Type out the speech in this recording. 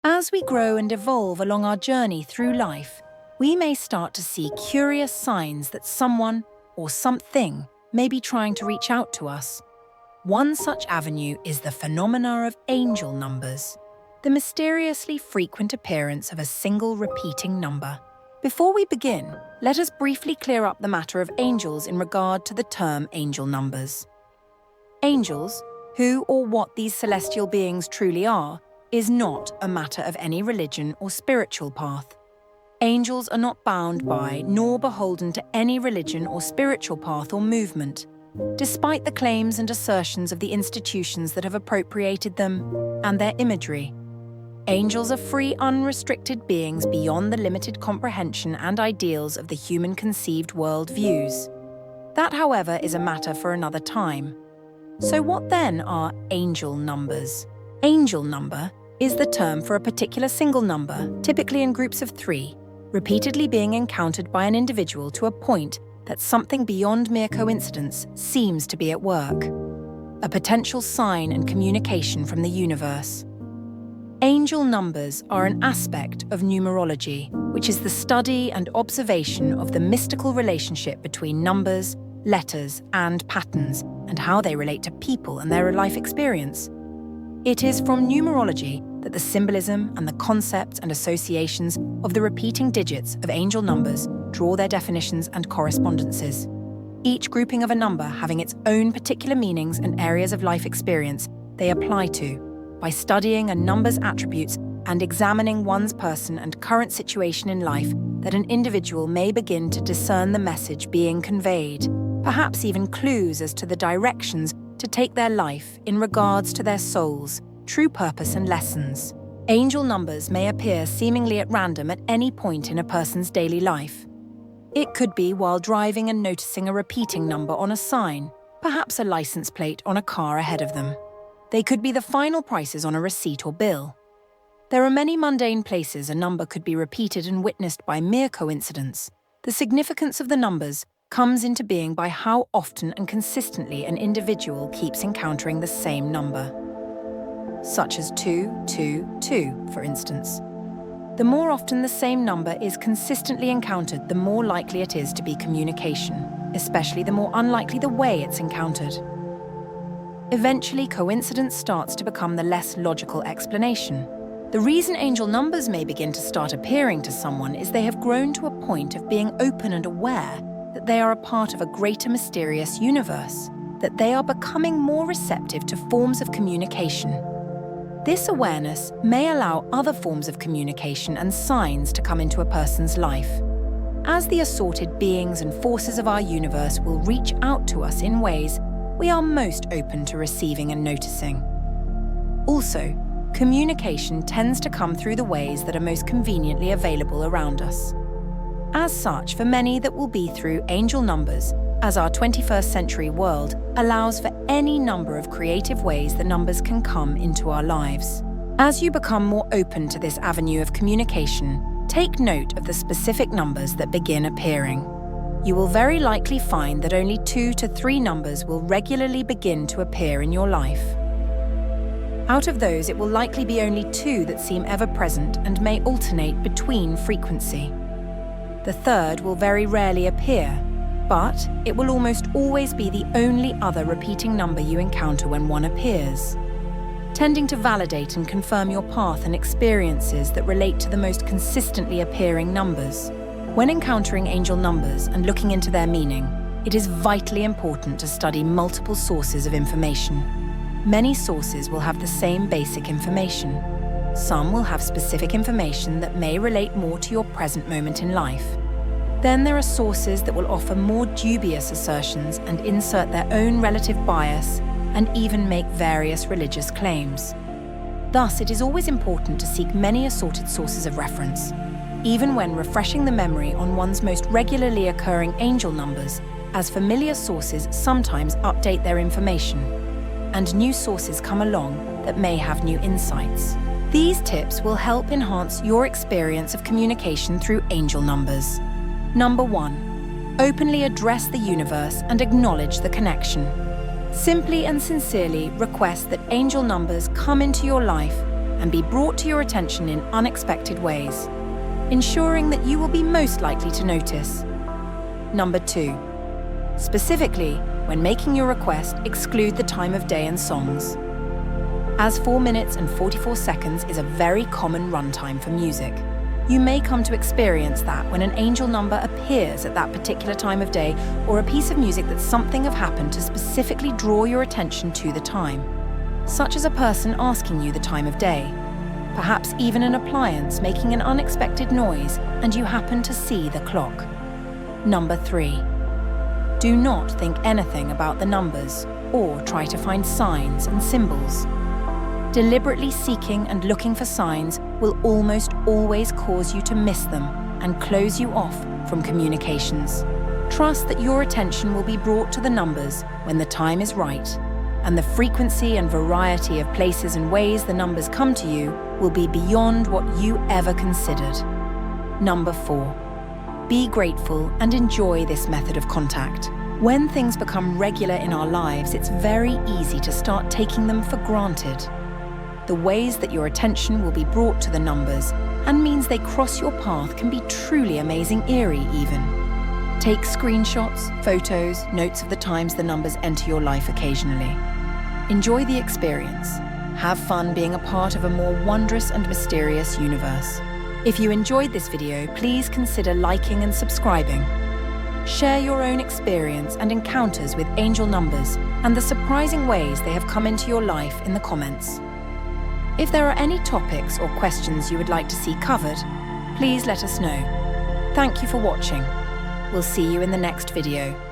As we grow and evolve along our journey through life, we may start to see curious signs that someone or something may be trying to reach out to us. One such avenue is the phenomena of angel numbers, the mysteriously frequent appearance of a single repeating number. Before we begin, let us briefly clear up the matter of angels in regard to the term angel numbers. Angels, who or what these celestial beings truly are, is not a matter of any religion or spiritual path. Angels are not bound by nor beholden to any religion or spiritual path or movement, despite the claims and assertions of the institutions that have appropriated them and their imagery. Angels are free, unrestricted beings beyond the limited comprehension and ideals of the human-conceived world views. That, however, is a matter for another time. So what then are angel numbers? Angel number is the term for a particular single number, typically in groups of 3, repeatedly being encountered by an individual to a point that something beyond mere coincidence seems to be at work. A potential sign and communication from the universe. Angel numbers are an aspect of numerology, which is the study and observation of the mystical relationship between numbers, letters, and patterns, and how they relate to people and their life experience. It is from numerology that the symbolism and the concepts and associations of the repeating digits of angel numbers draw their definitions and correspondences. Each grouping of a number having its own particular meanings and areas of life experience they apply to, by studying a number's attributes and examining one's person and current situation in life, that an individual may begin to discern the message being conveyed, perhaps even clues as to the directions to take their life in regards to their soul's true purpose and lessons. Angel numbers may appear seemingly at random at any point in a person's daily life. It could be while driving and noticing a repeating number on a sign, perhaps a license plate on a car ahead of them. They could be the final prices on a receipt or bill. There are many mundane places a number could be repeated and witnessed by mere coincidence. The significance of the numbers comes into being by how often and consistently an individual keeps encountering the same number. Such as 222, for instance. The more often the same number is consistently encountered, the more likely it is to be communication, especially the more unlikely the way it's encountered. Eventually, coincidence starts to become the less logical explanation. The reason angel numbers may begin to start appearing to someone is they have grown to a point of being open and aware that they are a part of a greater mysterious universe, that they are becoming more receptive to forms of communication. This awareness may allow other forms of communication and signs to come into a person's life, as the assorted beings and forces of our universe will reach out to us in ways we are most open to receiving and noticing. Also, communication tends to come through the ways that are most conveniently available around us. As such, for many that will be through angel numbers, as our 21st century world allows for any number of creative ways the numbers can come into our lives. As you become more open to this avenue of communication, take note of the specific numbers that begin appearing. You will very likely find that only 2 to 3 numbers will regularly begin to appear in your life. Out of those, it will likely be only 2 that seem ever present and may alternate between frequency. The third will very rarely appear, but it will almost always be the only other repeating number you encounter when one appears, tending to validate and confirm your path and experiences that relate to the most consistently appearing numbers. When encountering angel numbers and looking into their meaning, it is vitally important to study multiple sources of information. Many sources will have the same basic information. Some will have specific information that may relate more to your present moment in life. Then there are sources that will offer more dubious assertions and insert their own relative bias and even make various religious claims. Thus, it is always important to seek many assorted sources of reference, even when refreshing the memory on one's most regularly occurring angel numbers, as familiar sources sometimes update their information, and new sources come along that may have new insights. These tips will help enhance your experience of communication through angel numbers. Number 1. Openly address the universe and acknowledge the connection. Simply and sincerely request that angel numbers come into your life and be brought to your attention in unexpected ways, ensuring that you will be most likely to notice. Number 2. Specifically, when making your request, exclude the time of day and songs. As 4 minutes and 44 seconds is a very common runtime for music, you may come to experience that when an angel number appears at that particular time of day, or a piece of music that something have happened to specifically draw your attention to the time, such as a person asking you the time of day, perhaps even an appliance making an unexpected noise and you happen to see the clock. Number 3. Do not think anything about the numbers or try to find signs and symbols. Deliberately seeking and looking for signs will almost always cause you to miss them and close you off from communications. Trust that your attention will be brought to the numbers when the time is right, and the frequency and variety of places and ways the numbers come to you will be beyond what you ever considered. Number 4. Be grateful and enjoy this method of contact. When things become regular in our lives, it's very easy to start taking them for granted. The ways that your attention will be brought to the numbers and means they cross your path can be truly amazing, eerie even. Take screenshots, photos, notes of the times the numbers enter your life occasionally. Enjoy the experience. Have fun being a part of a more wondrous and mysterious universe. If you enjoyed this video, please consider liking and subscribing. Share your own experience and encounters with angel numbers and the surprising ways they have come into your life in the comments. If there are any topics or questions you would like to see covered, please let us know. Thank you for watching. We'll see you in the next video.